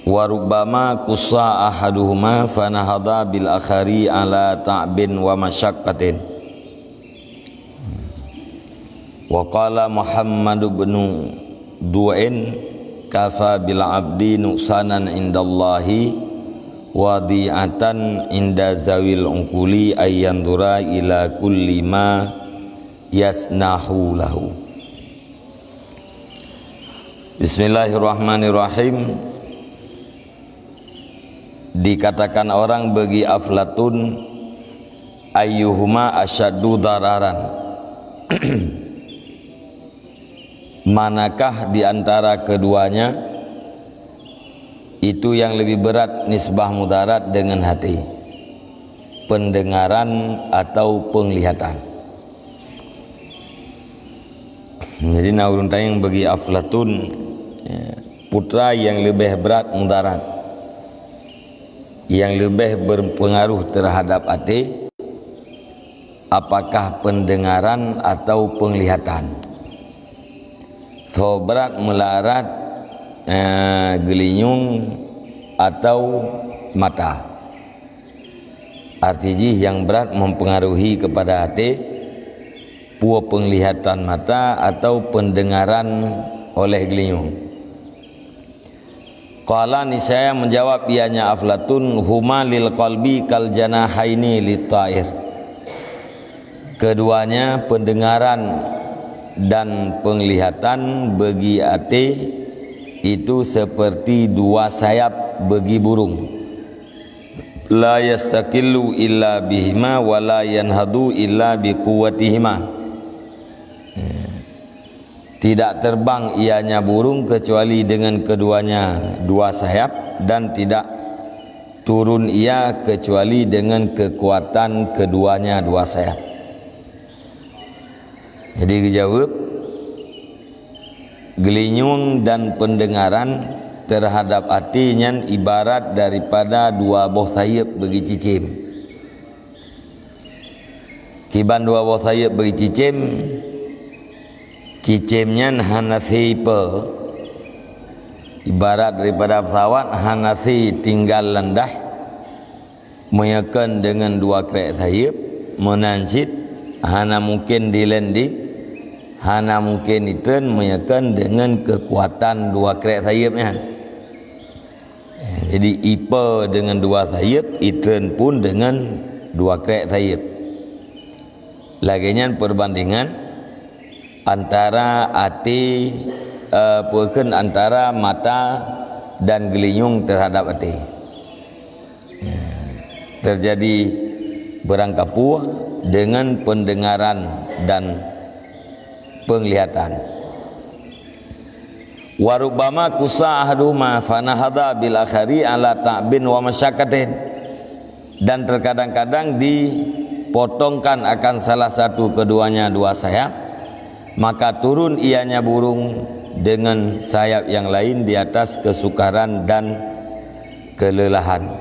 wa rubbama kussa ahaduhuma fanahadha bil akhari ala ta'bin wa masyaqqatin. Wa qala Muhammad bin Du'ain kafa bil abdi nuqsanan indallahi wadi'atan inda zawil unquli ayyandura ila kulli ma yasnahu lahu. Bismillahirrahmanirrahim. Dikatakan orang bagi Aflatun, ayyuhuma asyaddu dararan. Manakah di antara keduanya itu yang lebih berat nisbah mudarat dengan hati, pendengaran atau penglihatan? Jadi naurun tayang bagi Aflatun, putra yang lebih berat mudarat, yang lebih berpengaruh terhadap hati, apakah pendengaran atau penglihatan? So berat melarat gelinyung atau mata. Artinya yang berat mempengaruhi kepada hati, puas penglihatan mata atau pendengaran oleh gelinyung. Qala nisaya menjawab ianya Aflatun, huma lil qalbi kal janahaini lit ta'ir. Keduanya, pendengaran dan penglihatan bagi hati itu seperti dua sayap bagi burung. La yastaqillu illa bihima wa la yanhadu illa biquwwatihima. Tidak terbang ianya burung kecuali dengan keduanya dua sayap, dan tidak turun ia kecuali dengan kekuatan keduanya dua sayap. Jadi dijawab, gelinyung dan pendengaran terhadap hatinya ibarat daripada dua buah sayap bagi cicim. Kiban dua buah sayap bagi cicim, cicimnya hanasipa, ibarat daripada pesawat hanasi tinggal lendah, menyekan dengan dua kerek sayap, menancit, hana mungkin di landing, hana mungkin itu menyekan dengan kekuatan dua kerek sayapnya. Jadi ipa dengan dua sayap, itren pun dengan dua kerek sayap. Laginya perbandingan antara hati, antara mata dan gelinyung terhadap hati. Terjadi berangkapua dengan pendengaran dan penglihatan. Wa rubbama kusa ahaduhuma fanahadha bil akhari ala ta'bin wa masyaqqatin. Dan terkadang-kadang dipotongkan akan salah satu keduanya dua sayap, maka turun ianya burung dengan sayap yang lain di atas kesukaran dan kelelahan.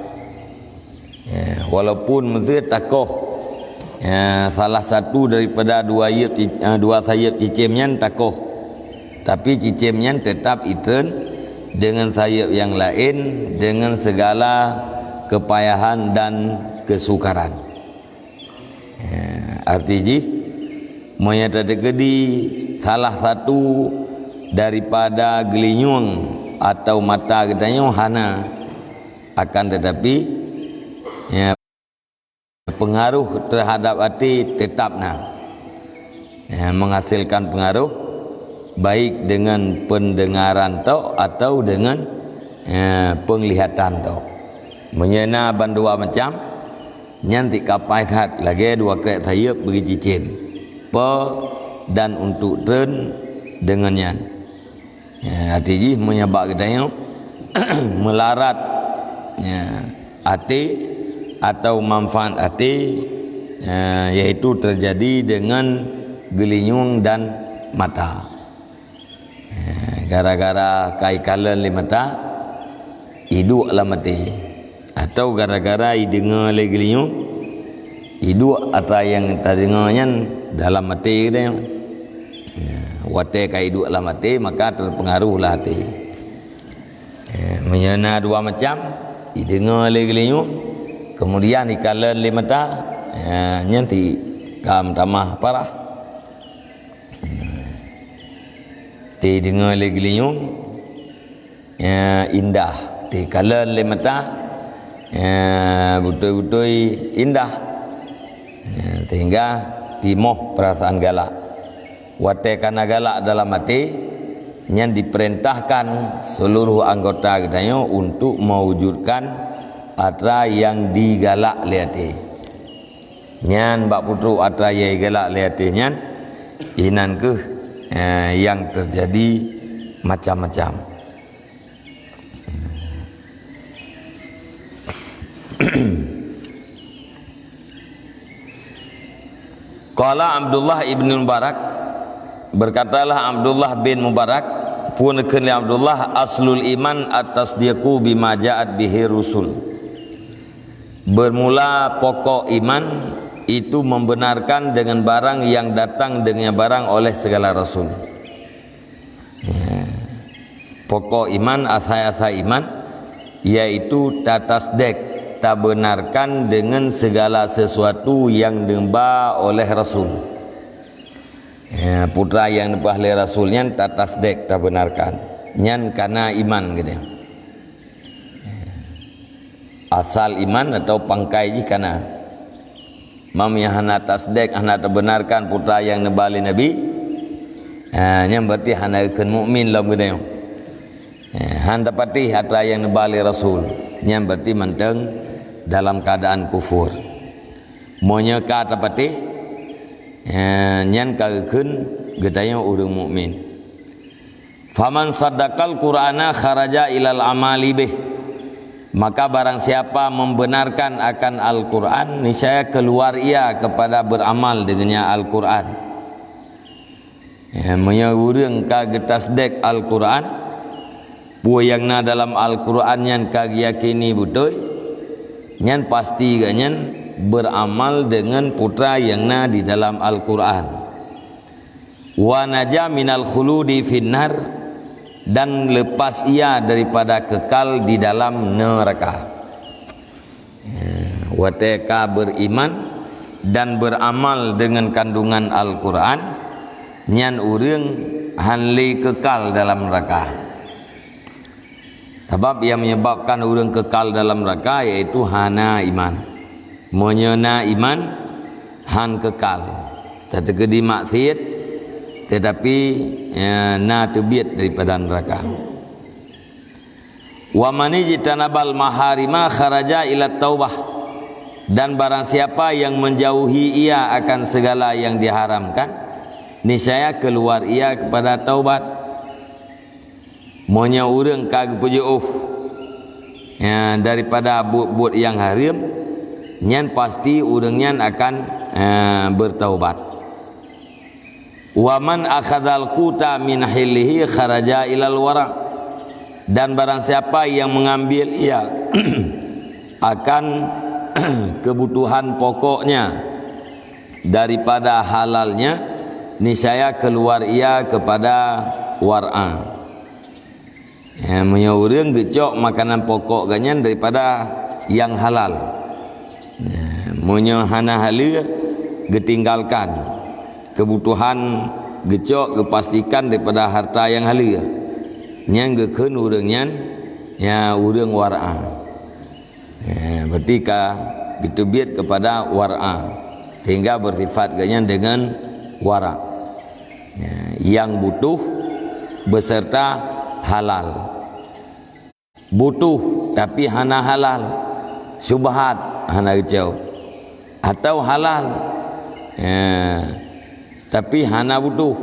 Walaupun mesti takoh salah satu daripada dua sayap cicimnya takoh, tapi cicimnya tetap itren dengan sayap yang lain dengan segala kepayahan dan kesukaran. Artinya menyatakan salah satu daripada gelinyung atau mata katanya hana, akan tetapi pengaruh terhadap hati tetap menghasilkan pengaruh baik dengan pendengaran atau dengan penglihatan menyena bandua macam nyanti kapai hat lagi dua kerek sayap bagi cicim dan untuk tren dengannya. Artinya menyebab katanya melarat hati atau manfaat hati, yaitu terjadi dengan gelinyung dan mata. Gara-gara kai kalan li mata hidup lah mati, atau gara-gara dengar le gelinyung hidup atau yang terdengarnya dalam mati dia. Wate kai hidup lah mati, maka terpengaruhlah hati. menyana dua macam didengar le gelinyung kemudian ikalan le mata nyanti kam tamah parah ti dengar le gelinyung indah ti kalan le mata betul-betul indah sehingga timoh perasaan galak wate kana galak dalam hati yang diperintahkan seluruh anggota gedanya untuk mewujudkan atra yang digalak liati nyan bak putu atra yang galak liati nyan inan ke yang terjadi macam-macam. Qala Abdullah ibn Mubarak, berkatalah Abdullah bin Mubarak, punkeun li Abdullah, aslul iman at-tasdiqu bima ja'at bihi rusul. Bermula pokok iman itu membenarkan dengan barang yang datang dengan barang oleh segala rasul. Pokok iman, asas-asas iman yaitu tatasdek, tak benarkan dengan segala sesuatu yang dimba oleh rasul. Putra yang dimba oleh rasulnya tak tasdek, tak benarkan nyan karena iman gitu. Asal iman atau pangkai jikana mam yang hana tasdek, hana terbenarkan putra yang nebali nabi nyan berarti hana ikan mukmin lah gitu. Han dapati hatra yang nebali rasul nyan berarti menteng dalam keadaan kufur. Monya ka tapati nyan kageun gedanya urang mukmin. Faman saddaqal Qur'ana kharaja ilal amali bih. Maka barang siapa membenarkan akan Al-Qur'an, niscaya keluar ia kepada beramal dengannya Al-Qur'an. Monya urang ka getasdek Al-Qur'an, puayangna dalam Al-Qur'an nyan kagiyakini betul. Nyan pasti ganyan beramal dengan putra yang na di dalam Al-Quran. Wa naja minal khuludi finnar, dan lepas ia daripada kekal di dalam neraka. Wateka beriman dan beramal dengan kandungan Al-Quran, nyan urang hanli kekal dalam neraka. Sebab yang menyebabkan orang kekal dalam neraka yaitu hana iman. Menyena iman han kekal. Terjadi maksiat tetapi na terbiat daripada neraka. Wa man ijtanabal maharima kharaja ila taubah, dan barang siapa yang menjauhi ia akan segala yang diharamkan, niscaya keluar ia kepada taubat. Monya urang kag pujuh daripada buat yang haram, nyan pasti urang nyan akan bertaubat. Wa man akhadzal quta min hilihi kharaja ilal wara, dan barang siapa yang mengambil ia akan kebutuhan pokoknya daripada halalnya, niscaya keluar ia kepada war'a. Punya orang gecok makanan pokok ganyan daripada yang halal. Punya hana halal getinggalkan kebutuhan gecok kepastikan daripada harta yang halal. Yang gekeun urang nyan ya urang war'a. Berarti ka gitu biat kepada war'a sehingga bersifat ganyan dengan wara. Yang butuh beserta halal, butuh tapi hana halal, syubhat hana jauh, atau halal tapi hana butuh,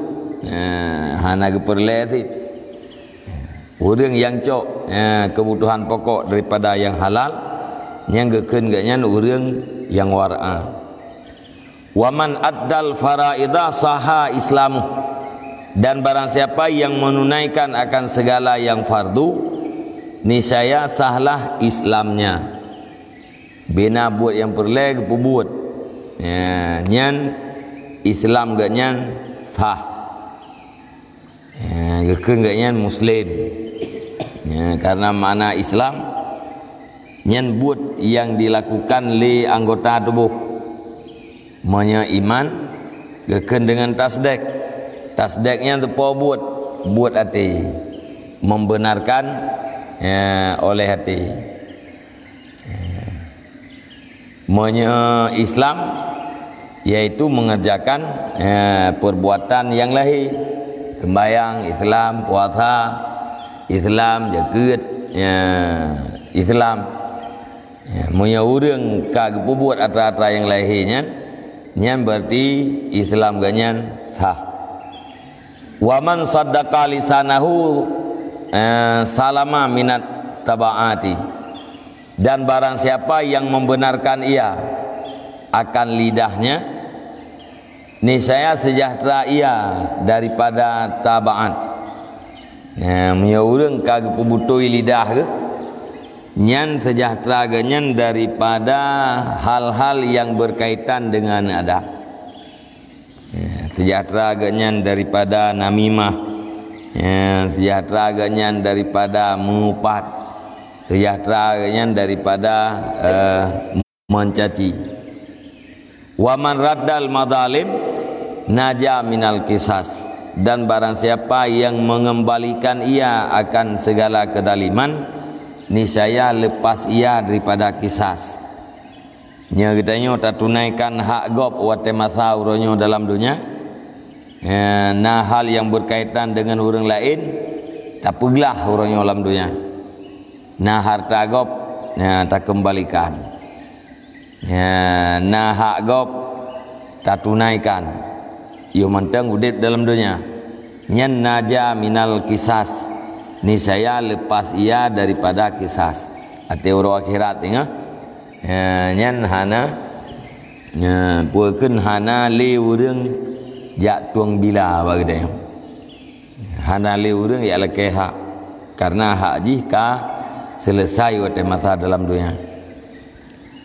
hana keperleh. Orang yang cok kebutuhan pokok daripada yang halal, yang gekeun gaknya orang yang war'a. Waman addal faraidah saha islamu, dan barang siapa yang menunaikan akan segala yang fardu, niscaya sahlah Islamnya. Bina buat yang perle buat nyan Islam gak nyan sah, gekeun gak nyan muslim. Ya, karena makna Islam nyen buat yang dilakukan oleh anggota tubuh. Monya iman geken dengan tasdek. Tasdeknya tu buat hati, membenarkan oleh hati. Monya Islam yaitu mengerjakan perbuatan yang lahir, sembahyang Islam, puasa Islam, jagat Islam. Monya urang kagak buat atra-atra yang lahirnya, nyan berarti Islam ganyan sah. Wa man saddaqa lisanahu salama minat tabaati. Dan barang siapa yang membenarkan ia akan lidahnya, niscaya sejahtera ia daripada tabaat. Monya urang kagak pebutoi lidah ke, nyan sejahtera ganyan daripada hal-hal yang berkaitan dengan adab. Sejahtera ganyan daripada namimah, sejahtera ganyan daripada mengupat, sejahtera ganyan daripada mencaci. Wa man raddal madzalim naja minal qisas. Dan barang siapa yang mengembalikan ia akan segala kedaliman, niscaya lepas ia daripada kisas. Nya katanya tak tunaikan hak gob wate masa uronyo dalam dunia. Nah hal yang berkaitan dengan orang lain tak peglah uronyo dalam dunia. Nah harta gob tak kembalikan. Nah hak gob tak tunaikan. Yo mantang udip dalam dunia. Nyan naja minal kisas. Ni saya lepas ia daripada kisas. Ati uro akhirat ingat. Nyan hana puakeun hana le urang jak tuang bila bagde. Hana le urang ya leke hak. Karena hak jika selesai wate masa dalam dunia.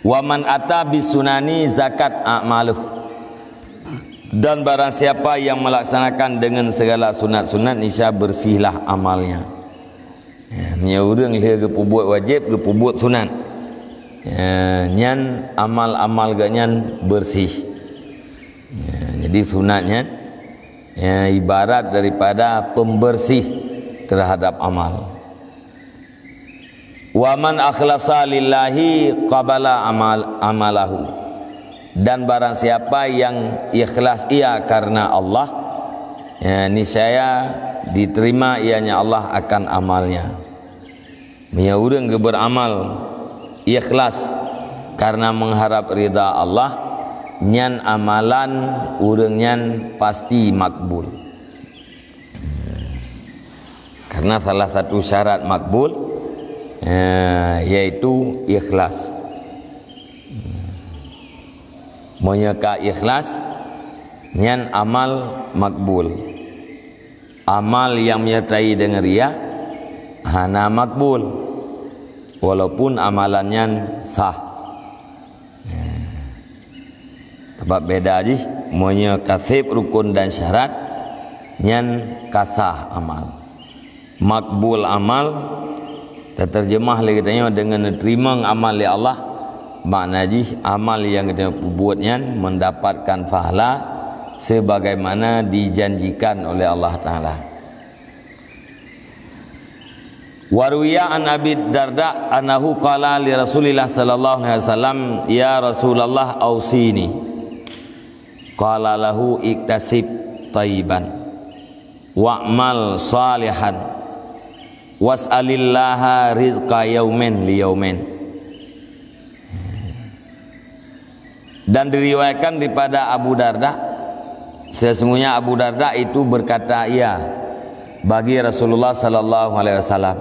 Wa man ata bisunani zakat a'maluh. Dan barang siapa yang melaksanakan dengan segala sunat-sunat, niscaya bersihlah amalnya. Nya urang le gepubuat wajib, gepubuat sunat. Nyan amal-amal ganyan bersih. Jadi sunatnya ibarat daripada pembersih terhadap amal. Wa man akhlasa lillahi qabala amalahu. Dan barang siapa yang ikhlas ia karena Allah, niscaya diterima ianya Allah akan amalnya. Mia urang ge beramal ikhlas karena mengharap ridha Allah, nyan amalan urang nyan pasti makbul. Karena salah satu syarat makbul yaitu ikhlas. Monya ka ikhlas nyan amal makbul. Amal yang menyertai dengan riya hana makbul walaupun amalannya sah. Sebab beda aja monya kasib rukun dan syarat nyan kasah amal. Makbul amal terjemah lagi tanya dengan terima amal li Allah. Makna ji amal yang kita buatnya mendapatkan pahala sebagaimana dijanjikan oleh Allah Ta'ala. Waruya an Abi Darda annahu qala li Rasulillah sallallahu alaihi wasallam, ya Rasulullah ausini. Qala lahu iktasib tayyiban wa'mal salihan was'alillaha rizqa yaumin li yaumin. Dan diriwayatkan daripada Abu Darda, sesungguhnya Abu Darda itu berkata ia bagi Rasulullah sallallahu alaihi wasallam.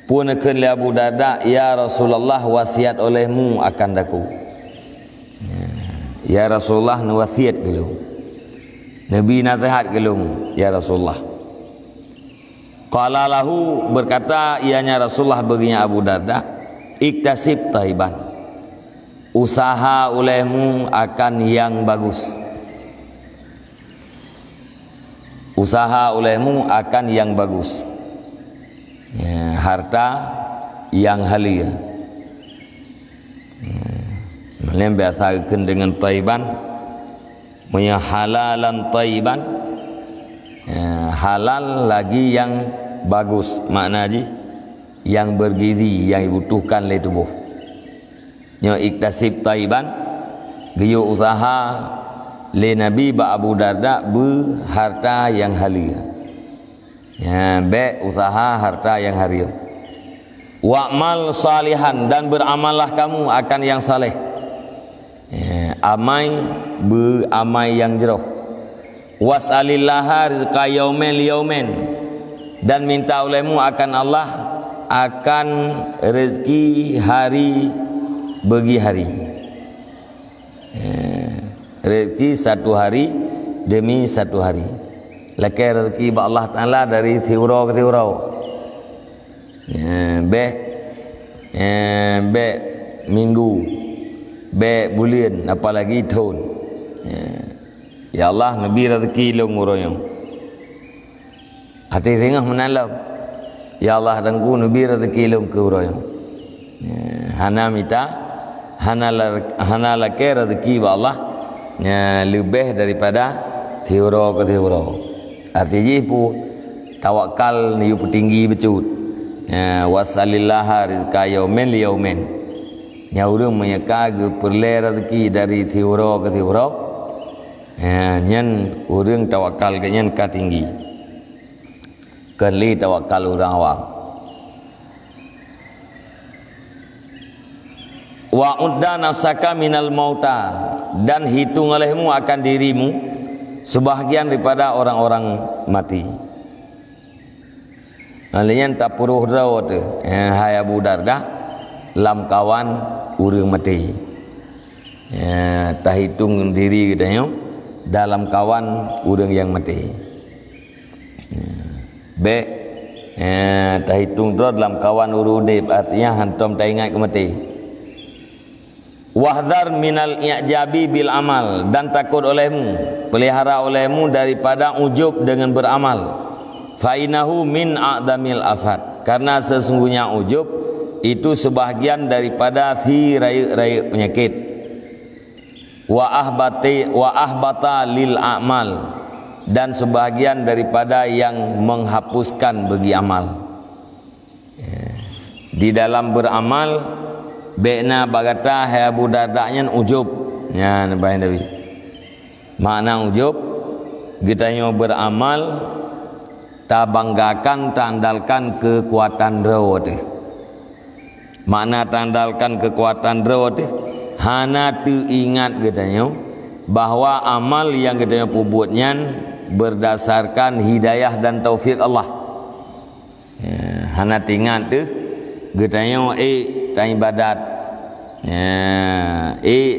Punekeun li Abu Darda, ya Rasulullah wasiat olehmu akan daku. Ya Rasulullah nu wasiat geulung. Nabi nasihat geulung ya Rasulullah. Qala lahu berkata ianya Rasulullah baginya Abu Darda, iktasib taiban. Usaha olehmu akan yang bagus. Usaha olehmu akan yang bagus. harta yang halia. Melain biasa dengan taiban, punya halalan taiban, halal lagi yang bagus, maknanya yang bergizi, yang dibutuhkan oleh tubuh. Nyo iktasib taiban, giyo usaha le Nabi ba Abu Darda harta yang halia. Be usaha harta yang halia. Wa'mal salihan, dan beramallah kamu akan yang saleh. Amai beramai yang jeroh. Was'alillaha rizqa yaumin liyaumin, dan minta olehmu akan Allah akan rezeki hari bagi hari. Rezeki satu hari demi satu hari. Lekai rezeki Allah Ta'ala dari tiurau ke tiurau. Be minggu, be bulan, apalagi tahun. Ya Allah, Nabi rezeki long uroyong. Hati tengah menalam. Ya Allah, tangku Nabi rezeki long ke uroyong. Hana mita, hana lake rezeki ba Allah lebih daripada tiurau ke tiurau. Artinya pu tawakal ni pu tinggi becut. Wasalillaha rizqa yaumin liyaumin. Nya urang menyeka perle rezeki dari tiurau ke tiurau. Nyen urang tawakal ke nyen ka tinggi. Kali tawakal urang awam. Wa udda nafsaka minal mauta, dan hitung olehmu akan dirimu sebahagian daripada orang-orang mati. Alian tak puruh rawat hai Abu Darda lam kawan urang mati. Tak hitung diri kita dalam kawan urang yang mati. Tak hitung dalam kawan urang udip, artinya hantam tak ingat ke mati. Wahdar minal i'jabi bil amal, dan takut olehmu, pelihara olehmu daripada ujub dengan beramal. Fa innahu min a'damil afat, karena sesungguhnya ujub itu sebahagian daripada rai penyakit. Wa ahbata lil a'mal, dan sebahagian daripada yang menghapuskan bagi amal. Di dalam beramal Bekna bagata hai Abu Darda nyan ujub. Ya nabi Nabi. Makna ujub kita nyo beramal ta banggakan, ta andalkan kekuatan rawat. Makna ta andalkan kekuatan rawat hana tu ingat kita nyo bahawa amal yang kita nyo buat nyan berdasarkan hidayah dan taufik Allah. Hana ingat tu kita nyo tak ibadat,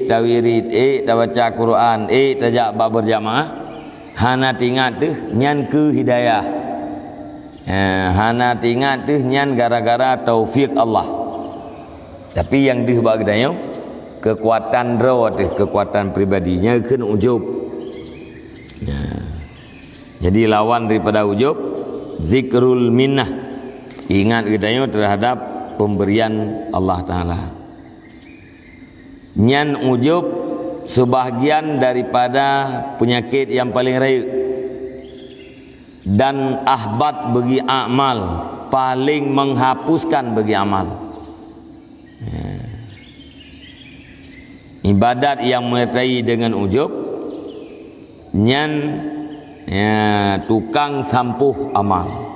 tak wirid, tak baca Quran, tak jakba berjamaah. Hana ingat tu nyan ke hidayah. Hana ingat tu nyan gara-gara taufik Allah. Tapi yang dihubak kita kekuatan rawat, kekuatan pribadinya kena ujub. Jadi lawan daripada ujub zikrul minnah, ingat kita terhadap pemberian Allah Ta'ala. Nyan ujub sebahagian daripada penyakit yang paling raya, dan ahbat bagi amal, paling menghapuskan bagi amal. Ibadat yang menyertai dengan ujub nyan tukang sampuh amal.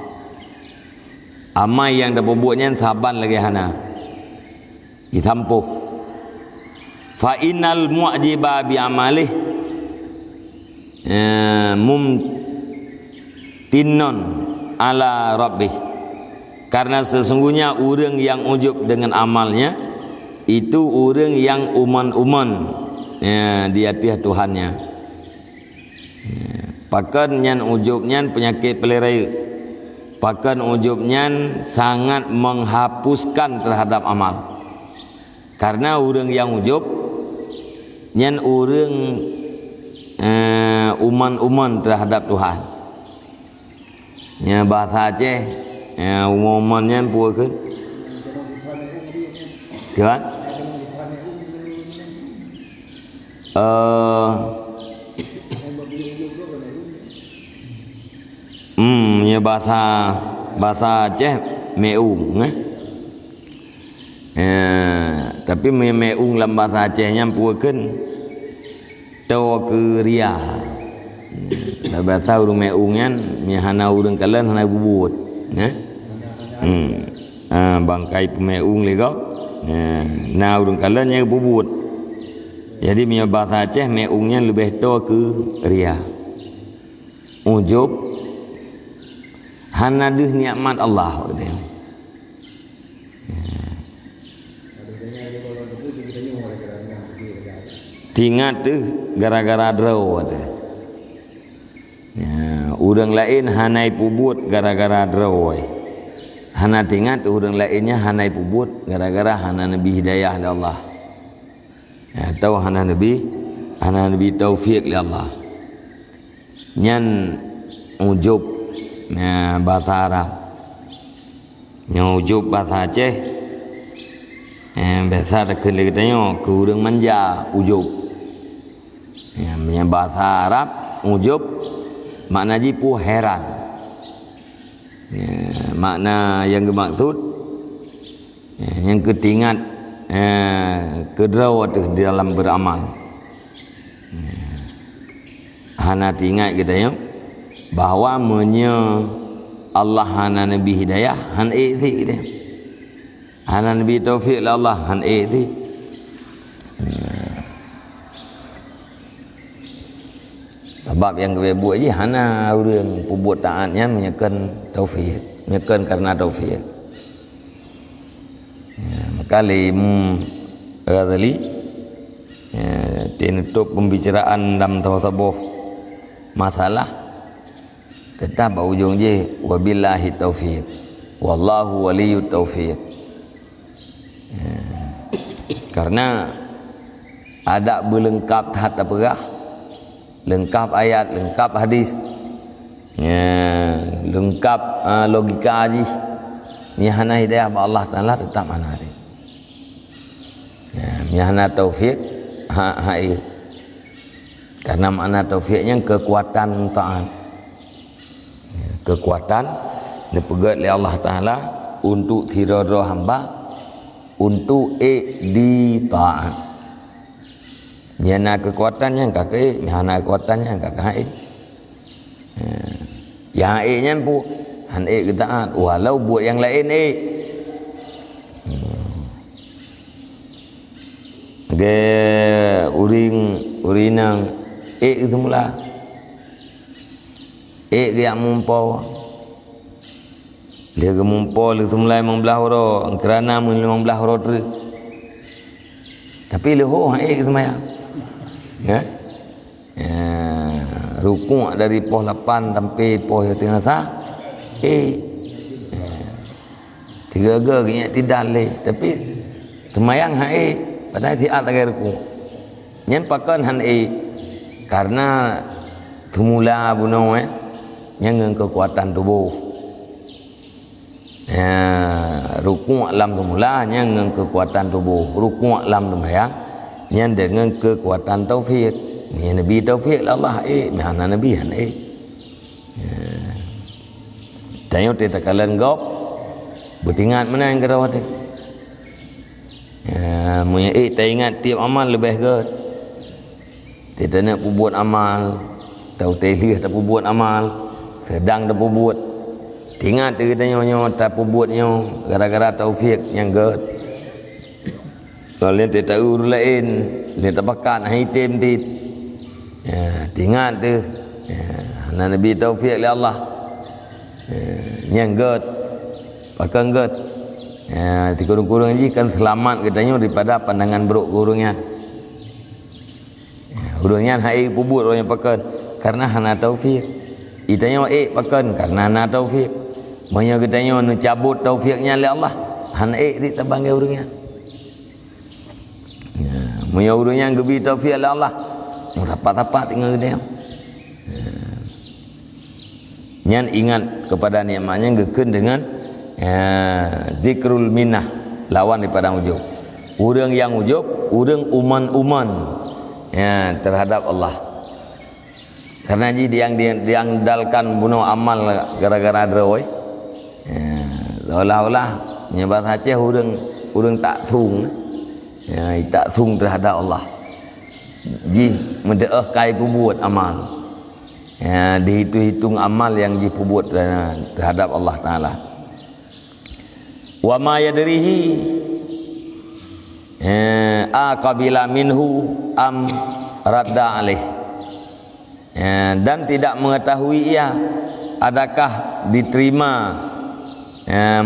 Amal yang dah buatnya saban lagi hana ditampuh. Fa innal mu'jiba bi amalih mumtinnun ala rabbih, karena sesungguhnya orang yang ujub dengan amalnya itu orang yang uman-uman di hati Tuhannya. Pakan nyan ujub nyan penyakit peleraya. Pakan ujubnya sangat menghapuskan terhadap amal. Karena orang yang ujub nyan orang uman-uman terhadap Tuhan. Ya bahasa Aceh umumnya pun kan kan ya bahasa Aceh meung tapi meung dalam bahasa Acehnya pun kan tau ke ria bahasa urang meungnya hana urang kalian hana bubut bangkai pemeung lega nah urang kalian yang bubut jadi punya bahasa Aceh meungnya lebih tau ke ria ujub hana deh nikmat Allah dia tingat tu gara-gara draw tu. Urang lain hanai pubut gara-gara draw. Hana tingat urang lainnya hanai pubut gara-gara hana nabi hidayah dari Allah. Atau hana nabi taufik dari Allah. Nyan ujub bahasa Arab. Nyan ujub bahasa Aceh. Biasa tak kena katanya ke urang manja ujub. Yang bahasa Arab ujub makna jipu heran makna yang dimaksud yang ketingat kedraw di dalam beramal hana tingat kita ya bahawa Allah hana nabi hidayah han ikti dia hana nabi taufik Allah han ikti sebab yang kita buat je hana orang pembuat taatnya menyekan taufik menyekan karena taufik maka Ghazali tutup pembicaraan dalam tawasabuh masalah tetap ujung je wabillahi taufik wallahu waliyut taufik karena ada berlengkap tahta perah lengkap ayat, lengkap hadis, lengkap logika hadis. Ni hana hidayah Allah Taala tetap hana dia. Ni hana taufik karena makna taufiknya kekuatan taat. Kekuatan dipegat oleh Allah Taala untuk tiradha hamba untuk di taat. Nyana kekuatannya kakek, nyana kekuatannya kakek. Yang nya pun han ketaat walau buat yang lain urinang itu mula yang mumpau dia mumpau itu mulai membelah ro kerana membelah ro tapi leho itu maya rukuk dari poh 8 sampai poh yang tengah sah tiga kena tidak leh tapi semayang padahal tiap lagi rukuk nyempakan han karena semula bunuh yang kekuatan tubuh rukuk alam semula yang kekuatan tubuh rukuk alam semayang yang dengan kekuatan taufik ni nabi taufik Allah mana nabi han tanya kita kalian gop bertingat mana yang kerawat punya tak ingat tiap amal lebih ke kita nak buat amal tahu telih tak buat amal sedang tak buat tingat kita nyonya tak buatnya gara-gara taufik yang ke kalau dia tak tahu lain dia tak bakat hitam tit tingat tu Nabi taufik oleh Allah yang get pakai get kurung-kurung ni kan selamat katanya daripada pandangan buruk kurungnya kurungnya hai pubut orang yang pakai karena hana taufik itanya pakai karena hana taufik banyak katanya cabut taufiknya oleh Allah hana di tabang kurungnya punya urang yang gebi taufik oleh Allah tapak-tapak tinggal dia nyan ingat kepada nikmatnya geken dengan Zikrul minnah lawan daripada ujub. Urang yang ujub, urang uman-uman terhadap Allah. Karena yang diandalkan bunuh amal gara-gara droi. Seolah-olah nyebat haceh urang tak sung. Tak sung terhadap Allah. Ji mendeah kai perbuat amal. Dihitung-hitung amal yang diperbuat terhadap Allah Taala. Wa ma yadrihi aqabila minhu am radda alaih. Dan tidak mengetahui ia adakah diterima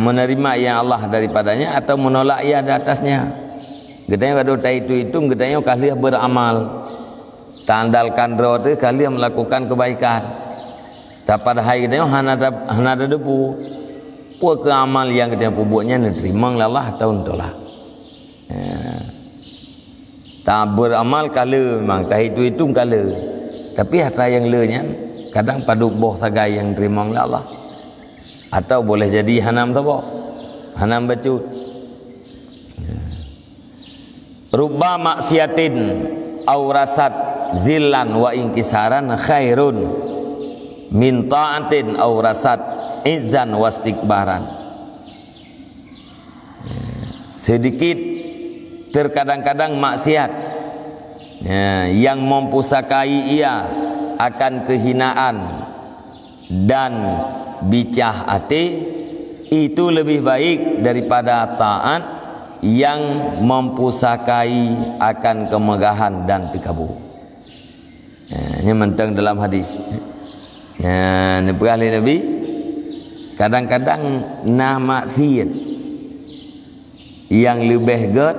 menerima yang Allah daripadanya atau menolak ia di atasnya. Gedanya kalau tak hitung gedanya kalian beramal tandalkan roh tu kalian melakukan kebaikan. Tapi hari gedanya hana ada debu. Puak ke amal yang gedanya perbuatnya diterima oleh Allah atau tolak. Tak beramal kala memang tak hitung kala. Tapi harta yang lenya kadang paduk boh sagai yang terima oleh Allah. Atau boleh jadi hanam tabak. Hanam bacut. Rubba maksiatin aurasat zillan wa inkisaran khairun min ta'atin aurasat izzan wastikbaran. Sedikit terkadang-kadang maksiat yang mempusakai ia akan kehinaan dan bicah hati, itu lebih baik daripada taat yang mempusakai akan kemegahan dan tekabur. Ini mentang dalam hadis. Ini berkali Nabi kadang-kadang nama maksiat yang lebih ged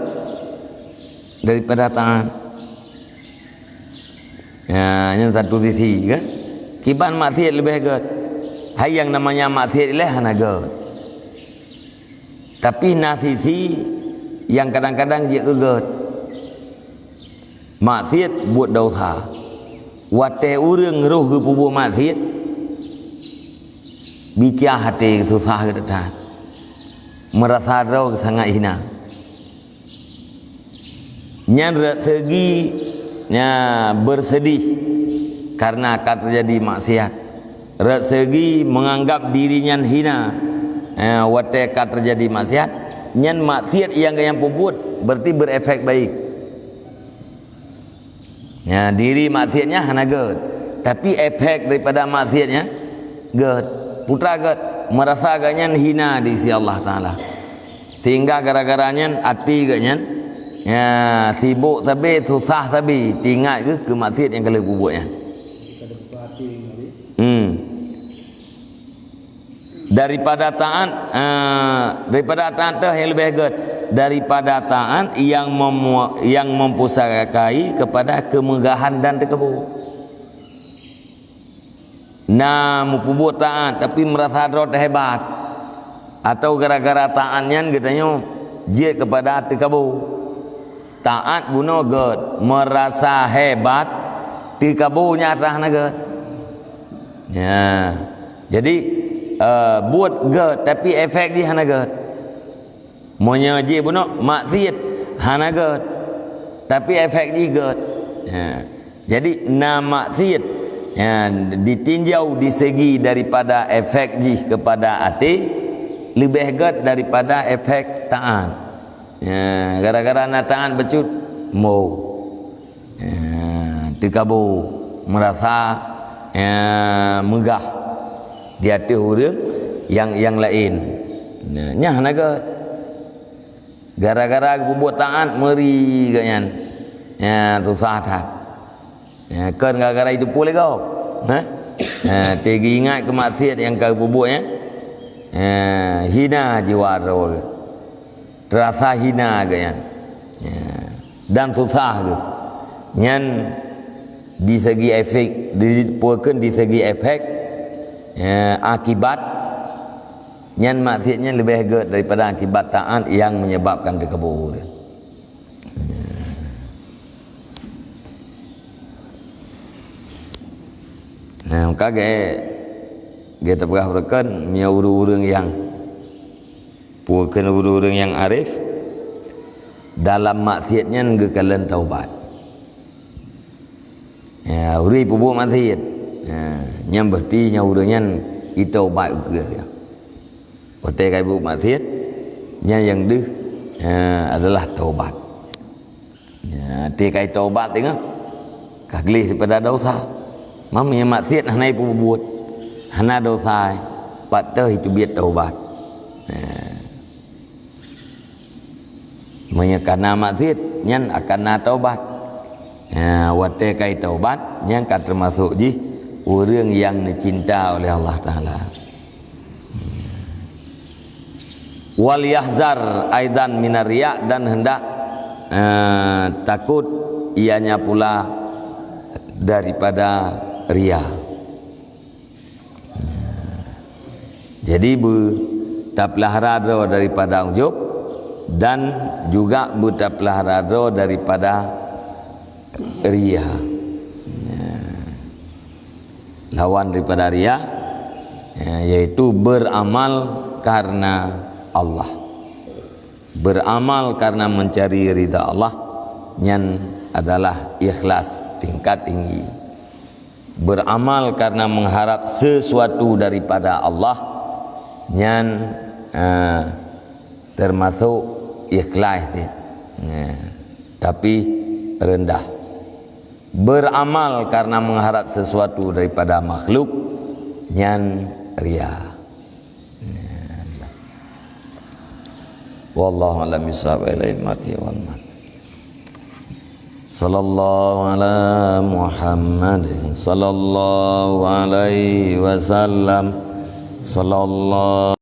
daripada taat. Ini satu sisi kan. Kiban maksiat lebih ged. Hai yang namanya maksiat ialah hana ged. Tapi nasisi yang kadang-kadang dia ged. Maksiat buat dosa. Wate urang roh ke pubuh maksiat. Bicara hati susah ke dekat. Merasa roh sangat hina. Nyan segi bersedih karena akan terjadi maksiat. Segi menganggap dirinya hina. Wate akan terjadi maksiat. Nyan maksiat yang puput berarti berefek baik. Diri maksiatnya hana ged, tapi efek daripada maksiatnya ged. Putra ged merasa agaknya hina di sisi Allah Taala. Sehingga gara-garanya hati agaknya sibuk tapi susah tapi tinggal ke maksiat yang kalian buatnya. Daripada taat tu yang lebih ged daripada taat yang mempusakai kepada kemegahan dan tekabur. Membuat taat tapi merasa roh hebat, atau gara-gara taatnya katanya dia kepada tekabur. Taat bunuh ged merasa hebat, tekaburnya arahna ged. Jadi buat ged tapi efek dia hana ged. Monya je bunuh maksiat hana ged tapi efek dia ged. Jadi maksiat ditinjau di segi daripada efek ji kepada hati lebih ged daripada efek taat. Gara-gara nak taat becut tekabur merasa megah di hati orang yang lain. Nyah naga gara-gara buat taat meri ganyan. Susah tat. Kan gara-gara itu pula kau. Tegi ingat ke maksiat yang kau buatnya. Hina jiwa roh. Terasa hina ganyan. Dan susah ke. Nyan di segi efek dipuakan di segi efek akibat nyan maksiatnya lebih ged daripada akibat taat yang menyebabkan tekabur. Maka kita berahkan punya urang yang Bukan orang yang arif dalam maksiatnya ngekalan taubat. Ya, uri pupuk maksiat. Ya, nyam berarti nyawurnya itaubat juga ya. Otak kai pupuk maksiat nya yang deh adalah taubat. Ya, tikai taubat tengok. Kagli daripada dosa. Mamanya maksiat hanai pupuk buat. Hana dosa. Patah itu biar taubat. Menyekana maksiat nyan akan na taubat. Wate kai taubat nyan kan termasuk ji orang yang dicinta oleh Allah Taala. Wal yahzar aidan minar riya, dan hendak takut ianya pula daripada riya. Jadi bertapelihara daripada ujub, dan juga bertapelihara daripada riya. Lawan daripada riya yaitu beramal karena Allah, beramal karena mencari ridha Allah, yang adalah ikhlas tingkat tinggi. Beramal karena mengharap sesuatu daripada Allah, yang termasuk ikhlas, tapi rendah. Beramal karena mengharap sesuatu daripada makhluk, yang riya. Wallahu a'lam bishawab. Ilaihi mati wal mat. Sallallahu ala Muhammad sallallahu alaihi wasallam. Sallallahu